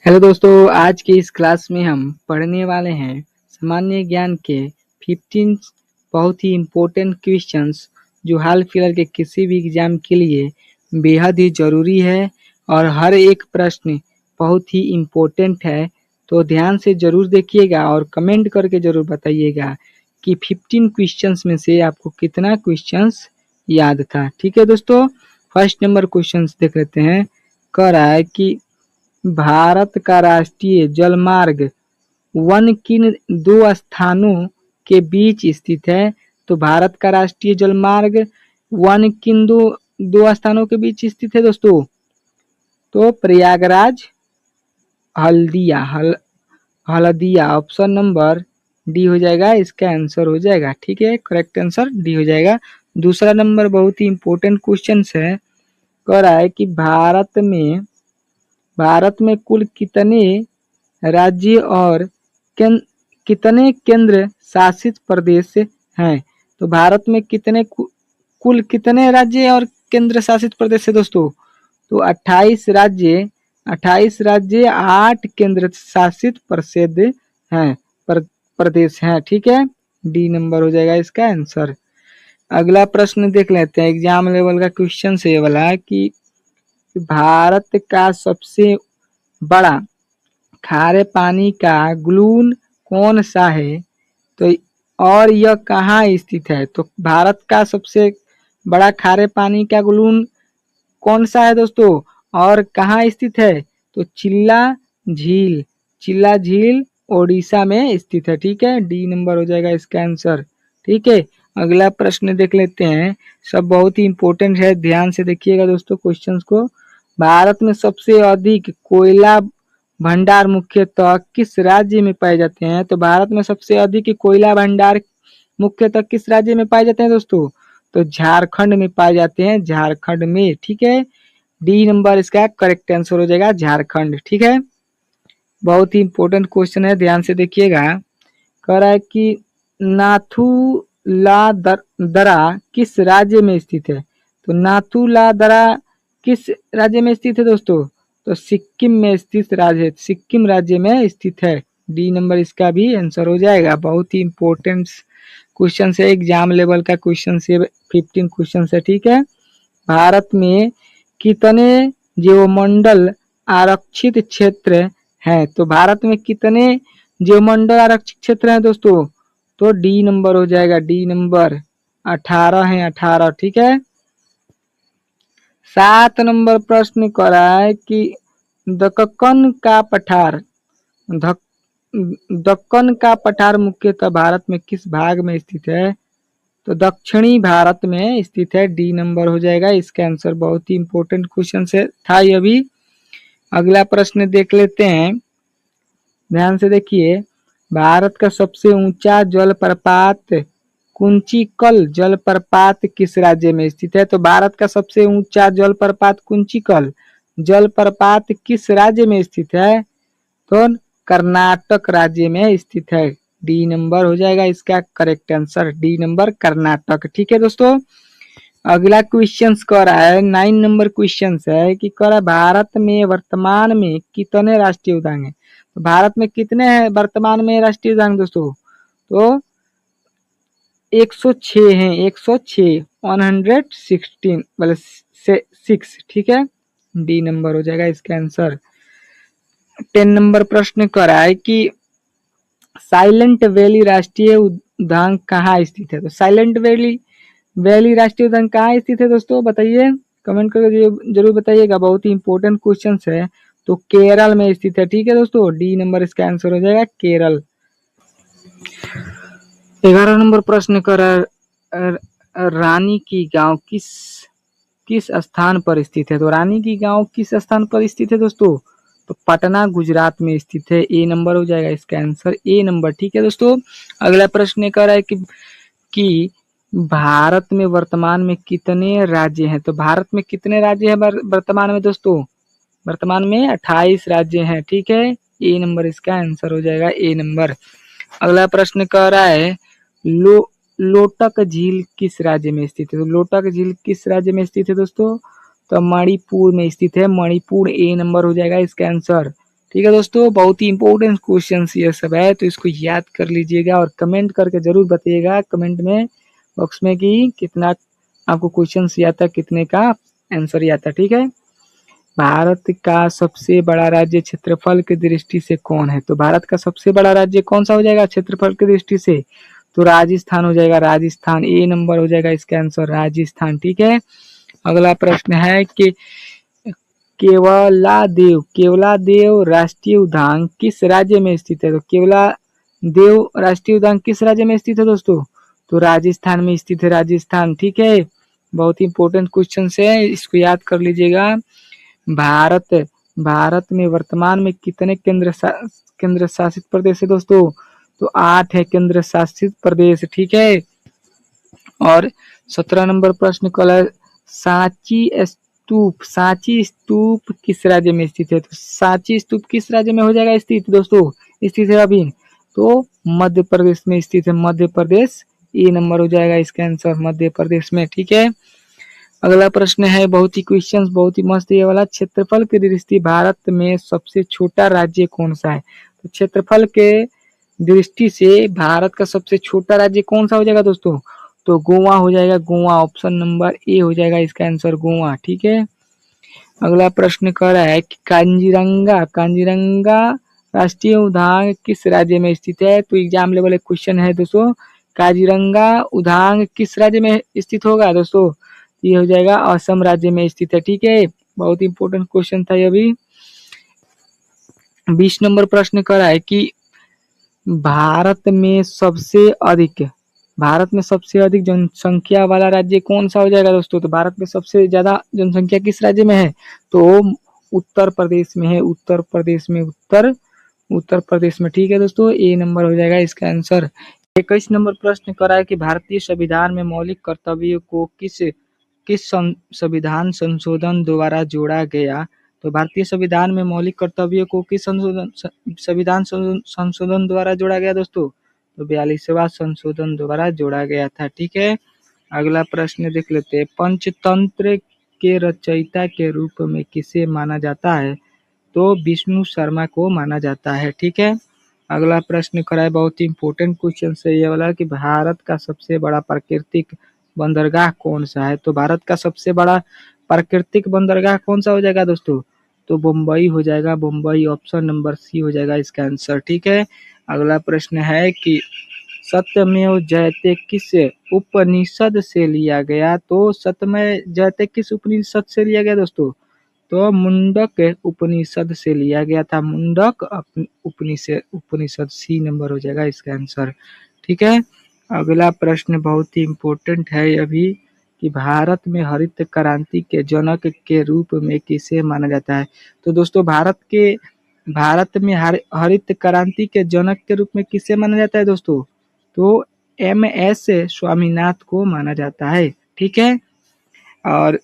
Hello दोस्तों, आज की इस क्लास में हम पढ़ने वाले हैं सामान्य ज्ञान के 15 बहुत ही इम्पोर्टेंट क्वेश्चंस जो हाल फिलहाल के किसी भी एग्जाम के लिए बेहद ही ज़रूरी है और हर एक प्रश्न बहुत ही इम्पोर्टेंट है। तो ध्यान से ज़रूर देखिएगा और कमेंट करके ज़रूर बताइएगा कि 15 क्वेश्चंस में से आपको कितना क्वेश्चंस याद था। ठीक है दोस्तों, फर्स्ट नंबर क्वेश्चंस देख लेते हैं। कह रहा है कि भारत का राष्ट्रीय जलमार्ग वन किन दो स्थानों के बीच स्थित है? तो भारत का राष्ट्रीय जलमार्ग वन किन दो स्थानों के बीच स्थित है दोस्तों? तो Prayagraj, Haldia option number D हो जाएगा, इसका आंसर हो जाएगा। ठीक है, करेक्ट आंसर डी हो जाएगा। दूसरा नंबर बहुत ही इंपॉर्टेंट क्वेश्चन है। कह रहा है कि भारत में कुल कितने राज्य और कितने केंद्र शासित प्रदेश हैं? तो भारत में कुल कितने राज्य और केंद्र शासित प्रदेश है दोस्तों? तो 28 राज्य 8 केंद्र शासित प्रदेश हैं। ठीक है, डी नंबर हो जाएगा इसका आंसर। अगला प्रश्न देख लेते हैं, एग्जाम लेवल का क्वेश्चन से ये वाला कि भारत का सबसे बड़ा खारे पानी का ग्लून कौन सा है? तो और यह कहाँ स्थित है? तो भारत का सबसे बड़ा खारे पानी का ग्लून कौन सा है दोस्तों और कहाँ स्थित है? तो चिल्ला झील ओडिशा में स्थित है। ठीक है, डी नंबर हो जाएगा इसका आंसर। ठीक है, अगला प्रश्न देख लेते हैं, सब बहुत ही इंपॉर्टेंट है, ध्यान से देखिएगा दोस्तों क्वेश्चंस को। भारत में सबसे अधिक कोयला भंडार मुख्यतः किस राज्य में पाए जाते हैं? तो भारत में सबसे अधिक कोयला भंडार मुख्यतः किस राज्य में पाए जाते हैं दोस्तों? तो झारखंड में पाए जाते हैं, झारखंड में। ठीक है, डी नंबर इसका करेक्ट आंसर हो जाएगा, झारखंड। ठीक है, बहुत ही इंपॉर्टेंट क्वेश्चन है, ध्यान से देखिएगा। कह रहा है कि दरा किस राज्य में स्थित है? तो दरा किस राज्य में स्थित है दोस्तों? तो सिक्किम में स्थित राज्य, सिक्किम राज्य में स्थित है। डी नंबर इसका भी आंसर हो जाएगा। बहुत ही इंपॉर्टेंट क्वेश्चन है, एग्जाम लेवल का क्वेश्चन है, 15 क्वेश्चन है। ठीक है, भारत में कितने जीवमंडल आरक्षित क्षेत्र हैं? तो भारत में कितने जीवमंडल आरक्षित क्षेत्र हैं दोस्तों? तो डी नंबर हो जाएगा, डी नंबर 18 है, 18। ठीक है, 7 नंबर प्रश्न कर रहा है कि दक्कन का पठार मुख्यतः भारत में किस भाग में स्थित है? तो दक्षिणी भारत में स्थित है, डी नंबर हो जाएगा इसका आंसर। बहुत ही इंपॉर्टेंट क्वेश्चन से था ये भी। अगला प्रश्न देख लेते हैं, ध्यान से देखिए। भारत का सबसे ऊंचा जलप्रपात कुंचिकल जलप्रपात किस राज्य में स्थित है? तो भारत का सबसे ऊंचा जलप्रपात कुंचिकल जलप्रपात किस राज्य में स्थित है? तो कर्नाटक राज्य में स्थित है, डी नंबर हो जाएगा इसका correct answer, D number Karnataka. ठीक है दोस्तों, अगला क्वेश्चन कह रहा है, 9 नंबर क्वेश्चन है कि कह रहा है भारत में वर्तमान में कितने राष्ट्रीय उद्यान है? तो भारत में कितने हैं वर्तमान में राष्ट्रीय उद्यान दोस्तों? तो 106 हैं, 106, 116 वाले 6। ठीक है, डी नंबर हो जाएगा इसका आंसर। 10 नंबर प्रश्न कर रहा है कि साइलेंट वैली राष्ट्रीय उद्यान कहाँ स्थित है? तो साइलेंट वैली राष्ट्रीय उद्यान कहाँ स्थित है दोस्तों, बताइए, कमेंट करके जरूर बताइएगा। बहुत ही इंपॉर्टेंट क्वेश्चन है। तो केरल में स्थित है। ठीक है दोस्तों, डी नंबर इसका आंसर हो जाएगा, केरल। 11 नंबर प्रश्न कर रानी की गांव किस स्थान पर स्थित है? तो रानी की गांव किस स्थान पर स्थित है दोस्तों? तो पटना गुजरात में स्थित है, ए नंबर हो जाएगा इसका आंसर, ए नंबर। ठीक है दोस्तों, अगला प्रश्न कह रहा है कि भारत में वर्तमान में कितने राज्य हैं? तो भारत में कितने राज्य हैं वर्तमान में दोस्तों? वर्तमान में 28 राज्य हैं। ठीक है, ए नंबर इसका आंसर हो जाएगा, ए नंबर। अगला प्रश्न कह रहा है लोटक झील किस राज्य में स्थित है? तो लोटक झील किस राज्य में स्थित है दोस्तों? तो मणिपुर में स्थित है, मणिपुर, ए नंबर हो जाएगा इसका आंसर। अगला प्रश्न कह रहा है लोटक झील किस राज्य में स्थित है? तो लोटक झील किस राज्य में स्थित है दोस्तों? तो मणिपुर में स्थित है, मणिपुर, ए नंबर हो जाएगा इसका आंसर। ठीक है दोस्तों, बहुत ही इंपॉर्टेंट क्वेश्चन ये सब है, तो इसको याद कर लीजिएगा और कमेंट करके जरूर बताइएगा कमेंट में बॉक्स में कि कितना आपको क्वेश्चन आता है, कितने का आंसर आता है। ठीक है, भारत का सबसे बड़ा राज्य क्षेत्रफल की दृष्टि से कौन है? तो भारत का सबसे बड़ा राज्य कौन सा हो जाएगा क्षेत्रफल की दृष्टि से? तो राजस्थान हो जाएगा, राजस्थान ए नंबर हो जाएगा इसका आंसर राजस्थान। ठीक है, अगला प्रश्न है कि केवलादेव राष्ट्रीय उद्यान किस राज्य में स्थित है? तो केवलादेव राष्ट्रीय उद्यान किस राज्य में स्थित है दोस्तों? तो राजस्थान में स्थित है, राजस्थान। ठीक है, बहुत ही इंपॉर्टेंट क्वेश्चन है, इसको याद कर लीजिएगा। भारत भारत में वर्तमान में कितने केंद्र शासित प्रदेश है दोस्तों? तो 8 है केंद्र शासित प्रदेश। ठीक है, और 17 नंबर प्रश्न कल है सांची स्तूप किस राज्य में स्थित है? तो सांची स्तूप किस राज्य में हो जाएगा स्थित दोस्तों? स्थित है अभी तो मध्य प्रदेश में स्थित है, मध्य प्रदेश ए नंबर हो जाएगा इसका आंसर मध्य प्रदेश में। ठीक है, अगला प्रश्न है बहुत ही क्वेश्चन बहुत ही मस्त ये वाला, क्षेत्रफल की दृष्टि भारत में सबसे छोटा राज्य कौन सा है? तो क्षेत्रफल के दृष्टि से भारत का सबसे छोटा राज्य कौन सा हो जाएगा दोस्तों? तो गोवा हो जाएगा, गोवा ऑप्शन नंबर ए हो जाएगा इसका आंसर गोवा। ठीक है, अगला प्रश्न कह रहा है कि कांजीरंगा राष्ट्रीय उद्यान किस राज्य में स्थित है? तो एग्जाम लेवल एक क्वेश्चन है दोस्तों, काजीरंगा उद्यान किस राज्य में स्थित होगा दोस्तों? ये हो जाएगा असम राज्य में स्थित है। ठीक है, बहुत इंपॉर्टेंट क्वेश्चन था ये भी। 20 नंबर प्रश्न कर रहा है कि भारत में सबसे अधिक जनसंख्या वाला राज्य कौन सा हो जाएगा दोस्तों? तो भारत में सबसे ज्यादा जनसंख्या किस राज्य में है? तो उत्तर प्रदेश में है, उत्तर प्रदेश में। ठीक है दोस्तों, ए नंबर हो जाएगा इसका आंसर। 21 नंबर प्रश्न कर रहा है कि भारतीय संविधान में मौलिक कर्तव्यों को किस संविधान संशोधन द्वारा जोड़ा गया? तो भारतीय संविधान में मौलिक कर्तव्यों को किस संविधान संशोधन द्वारा जोड़ा गया दोस्तों? तो 42वां संशोधन द्वारा जोड़ा गया था। ठीक है, अगला प्रश्न देख लेते हैं, पंचतंत्र के रचयिता के रूप में किसे माना जाता है? तो विष्णु शर्मा को माना जाता है। ठीक है, अगला प्रश्न करा है बहुत ही इंपॉर्टेंट क्वेश्चन है ये वाला कि भारत का सबसे बड़ा प्राकृतिक बंदरगाह कौन सा है? तो भारत का सबसे बड़ा प्राकृतिक बंदरगाह कौन सा हो जाएगा दोस्तों? तो मुंबई हो जाएगा, मुंबई ऑप्शन नंबर सी हो जाएगा इसका आंसर। ठीक है, अगला प्रश्न है कि सत्यमेव जयते किस उपनिषद से लिया गया? तो सत्यमेव जयते किस उपनिषद से लिया गया दोस्तों? तो मुंडक उपनिषद से लिया गया था, मुंडक उपनिषद सी नंबर हो जाएगा इसका आंसर। ठीक है, अगला प्रश्न बहुत ही इम्पोर्टेंट है अभी कि भारत में हरित क्रांति के जनक के रूप में किसे माना जाता है? तो दोस्तों भारत में हरित क्रांति के जनक के रूप में किसे माना जाता है दोस्तों? तो MS स्वामीनाथ को माना जाता है। ठीक है, और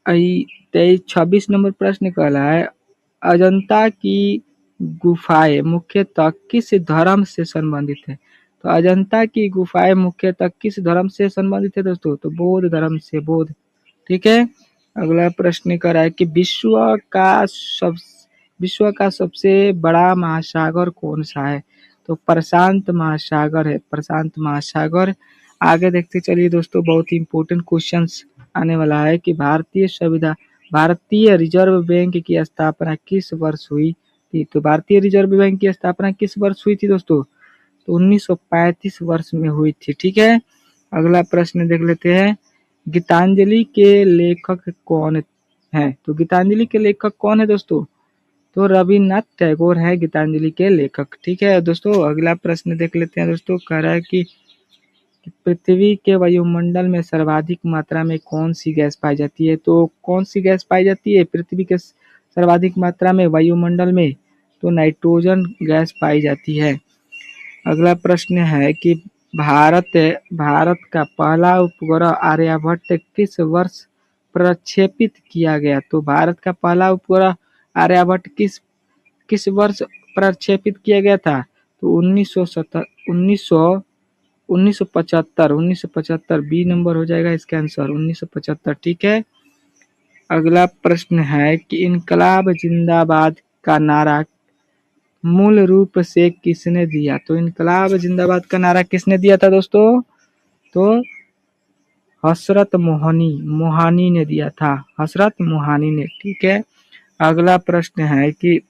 26 नंबर प्रश्न कहला है अजंता की गुफाएं मुख्यतः किस धर्म से संबंधित है? तो अजंता की गुफाएं मुख्यतः किस धर्म से संबंधित है दोस्तों? तो बौद्ध धर्म से, बौद्ध। ठीक है, अगला प्रश्न कर रहा है कि विश्व का सबसे बड़ा महासागर कौन सा है? तो प्रशांत महासागर है, प्रशांत महासागर। आगे देखते चलिए दोस्तों, बहुत ही इंपॉर्टेंट क्वेश्चंस आने वाला है कि भारतीय रिजर्व बैंक की स्थापना किस वर्ष हुई थी? तो भारतीय रिजर्व बैंक की स्थापना किस वर्ष हुई थी दोस्तों? तो 1935 वर्ष में हुई थी। ठीक है, अगला प्रश्न देख लेते हैं, गीतांजलि के लेखक कौन है? तो गीतांजलि के लेखक कौन है दोस्तों? तो रविन्द्रनाथ टैगोर है गीतांजलि के लेखक। ठीक है दोस्तों, अगला प्रश्न देख लेते हैं दोस्तों, कह रहा है कि पृथ्वी के वायुमंडल में सर्वाधिक मात्रा में कौन सी गैस पाई जाती है? तो कौन सी गैस पाई जाती है पृथ्वी के सर्वाधिक मात्रा में वायुमंडल में? तो नाइट्रोजन गैस पाई जाती है। अगला प्रश्न है कि भारत भारत का पहला उपग्रह आर्यभट्ट किस वर्ष प्रक्षेपित किया गया? तो भारत का पहला उपग्रह आर्यभट्ट किस किस वर्ष प्रक्षेपित किया गया था? तो 1975 बी नंबर हो जाएगा इसका आंसर 1975। ठीक है, अगला प्रश्न है कि इनकलाब जिंदाबाद का नारा मूल रूप से किसने दिया? तो इनकलाब जिंदाबाद का नारा किसने दिया था दोस्तों? तो हसरत मोहानी ने दिया था, हसरत मोहानी ने। ठीक है, अगला प्रश्न है कि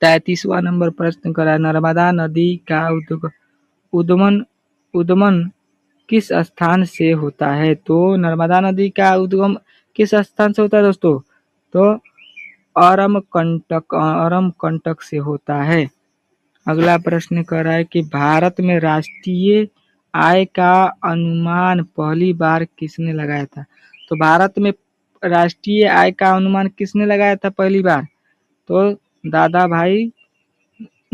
33वां नंबर प्रश्न करा, नर्मदा नदी का उद्गमन उद्गमन किस स्थान से होता है? तो नर्मदा नदी का उद्गम किस स्थान से होता है दोस्तों? तो अरमकंटक से होता है। अगला प्रश्न कर रहा है कि भारत में राष्ट्रीय आय का अनुमान पहली बार किसने लगाया था? तो भारत में राष्ट्रीय आय का अनुमान किसने लगाया था पहली बार? तो दादा भाई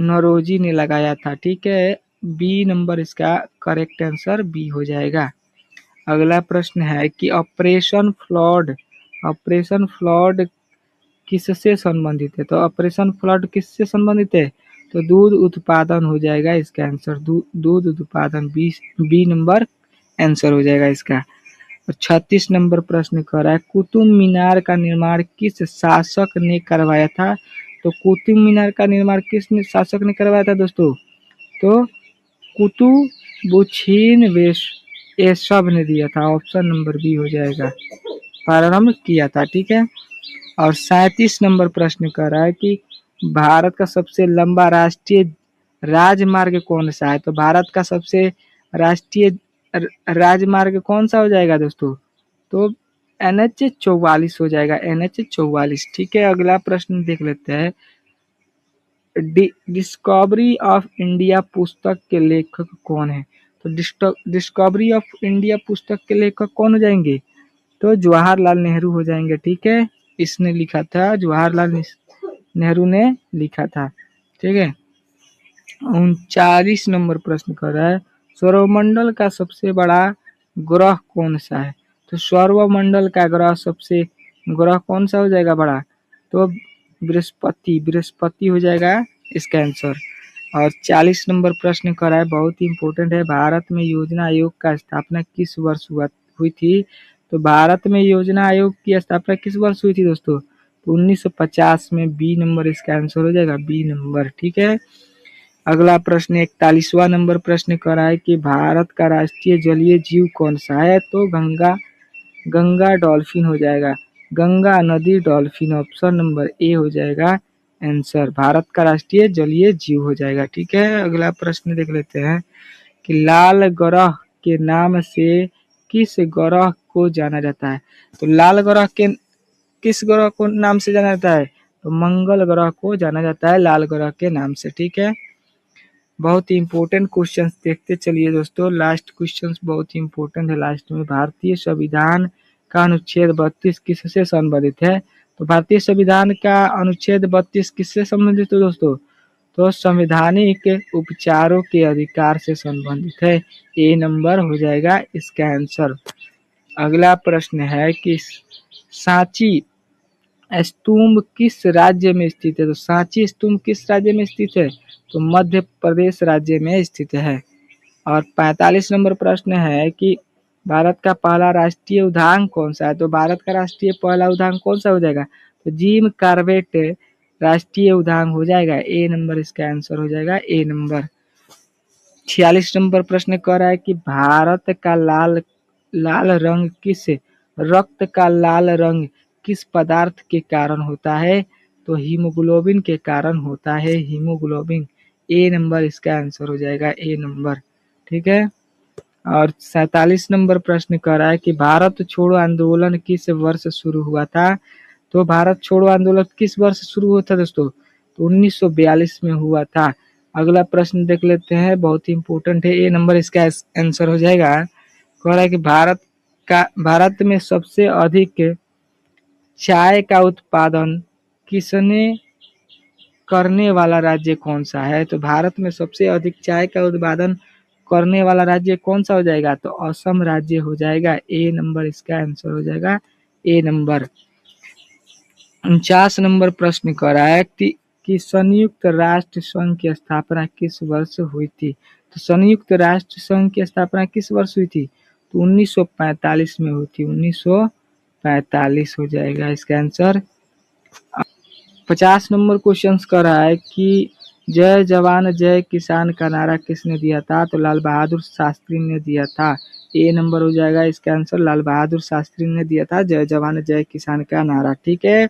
नौरोजी ने लगाया था। ठीक है, बी नंबर इसका करेक्ट आंसर बी हो जाएगा। अगला प्रश्न है कि ऑपरेशन फ्लड किससे संबंधित है? तो ऑपरेशन फ्लड किससे संबंधित है? तो दूध उत्पादन हो जाएगा इसका आंसर, दूध उत्पादन, बी नंबर आंसर हो जाएगा इसका। 36 नंबर प्रश्न कर रहा है, कुतुब मीनार का निर्माण किस शासक ने करवाया था? तो कुतुब मीनार का निर्माण किस शासक ने करवाया था दोस्तों? तो कुतुबुद्दीन ये सब ने दिया था, ऑप्शन नंबर बी हो जाएगा, प्रारंभ किया था। ठीक है, और 37 नंबर प्रश्न कर रहा है कि भारत का सबसे लंबा राष्ट्रीय राजमार्ग कौन सा है? तो भारत का सबसे राष्ट्रीय राजमार्ग कौन सा हो जाएगा दोस्तों? तो NH 44 हो जाएगा, NH 44। ठीक है, अगला प्रश्न देख लेते हैं, डिस्कवरी ऑफ इंडिया पुस्तक के लेखक कौन है? तो डिस्कवरी ऑफ इंडिया पुस्तक के लेखक कौन हो जाएंगे? तो जवाहरलाल नेहरू हो जाएंगे। ठीक है, इसने लिखा था, जवाहरलाल नेहरू ने लिखा था। ठीक है, 39 नंबर प्रश्न कर रहा है, सौरमंडल का सबसे बड़ा ग्रह कौन सा है? तो सौरमंडल का ग्रह कौन सा हो जाएगा बड़ा? तो बृहस्पति हो जाएगा इसका आंसर। और 40 नंबर प्रश्न कर रहा है, बहुत ही इंपॉर्टेंट है, भारत में योजना आयोग का स्थापना किस वर्ष हुई थी? तो भारत में योजना आयोग की स्थापना किस वर्ष हुई थी दोस्तों? तो 1950 में, बी नंबर इसका आंसर हो जाएगा, बी नंबर। ठीक है, अगला प्रश्न 41वां नंबर प्रश्न कर रहा है कि भारत का राष्ट्रीय जलीय जीव कौन सा है? तो गंगा डॉल्फिन हो जाएगा, गंगा नदी डॉल्फिन, ऑप्शन नंबर ए हो जाएगा आंसर, भारत का राष्ट्रीय जलीय जीव हो जाएगा। ठीक है, अगला प्रश्न देख लेते हैं कि लाल ग्रह के नाम से किस ग्रह को जाना जाता है? तो लाल ग्रह के किस ग्रह को नाम से जाना जाता है? तो मंगल ग्रह को जाना जाता है लाल ग्रह के नाम से। ठीक है, बहुत ही इंपॉर्टेंट क्वेश्चन देखते चलिए दोस्तों, लास्ट क्वेश्चन बहुत ही इंपॉर्टेंट है लास्ट में। भारतीय संविधान का अनुच्छेद 32 किससे संबंधित है? तो भारतीय संविधान का अनुच्छेद 32 किससे संबंधित है दोस्तों? तो संवैधानिक उपचारों के अधिकार से संबंधित है, ए नंबर हो जाएगा इसका आंसर। अगला प्रश्न है कि सांची स्तूप किस राज्य में स्थित है? तो सांची स्तूप किस राज्य में स्थित है? तो मध्य प्रदेश राज्य में स्थित है। और 45 नंबर प्रश्न है कि भारत का पहला राष्ट्रीय उद्यान कौन सा है? तो भारत का राष्ट्रीय पहला उद्यान कौन सा हो जाएगा? तो जिम कॉर्बेट राष्ट्रीय उद्यान हो जाएगा, ए नंबर इसका आंसर हो जाएगा, ए नंबर। 46 नंबर प्रश्न कह रहा है कि भारत का लाल रंग रक्त का लाल रंग किस पदार्थ के कारण होता है? तो हीमोग्लोबिन के कारण होता है, हीमोग्लोबिन, ए नंबर इसका आंसर हो जाएगा, ए नंबर। ठीक है, और 47 नंबर प्रश्न कर रहा है कि भारत छोड़ो आंदोलन किस वर्ष शुरू हुआ था? तो भारत छोड़ो आंदोलन किस वर्ष शुरू हुआ था दोस्तों? तो 1942 में हुआ था। अगला प्रश्न देख लेते हैं, बहुत ही इंपॉर्टेंट है, ए नंबर इसका आंसर हो जाएगा। कह रहा है कि भारत में सबसे अधिक चाय का उत्पादन किसने करने वाला राज्य कौन सा है? तो भारत में सबसे अधिक चाय का उत्पादन करने वाला राज्य कौन सा हो जाएगा? तो असम राज्य हो जाएगा, ए नंबर इसका आंसर हो जाएगा, ए नंबर। 49 नंबर प्रश्न कर रहा है कि संयुक्त राष्ट्र संघ की स्थापना किस वर्ष हुई थी? तो संयुक्त राष्ट्र संघ की स्थापना किस वर्ष हुई थी? तो 1945 में हुई थी, 1945 हो जाएगा इसका आंसर। 50 नंबर क्वेश्चन कर रहा है कि जय जवान जय किसान का नारा किसने दिया था? तो लाल बहादुर शास्त्री ने दिया था। ए नंबर हो जाएगा इसका आंसर, लाल बहादुर शास्त्री ने दिया था जय जवान जय किसान का नारा। ठीक है,